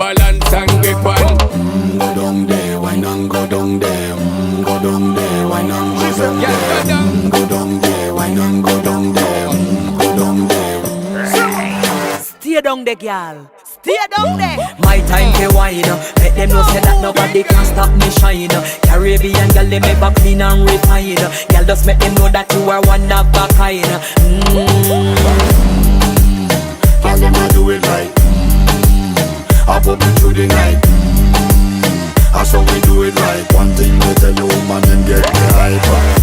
balance and grip on. Go down there, why not go down there? Go down there, why not go down there? Go down there, why not go down there? Go down there. Stay down there, girl. Stay down there. My time to wine. Let them know say that nobody can stop me shine. Caribbean girl, they make back clean and refine. Girl, just make them know that you are one of a kind. Girl, them a do it right. I pop it through the night. That's how we do it right. One thing we tell you, woman, them get the hype.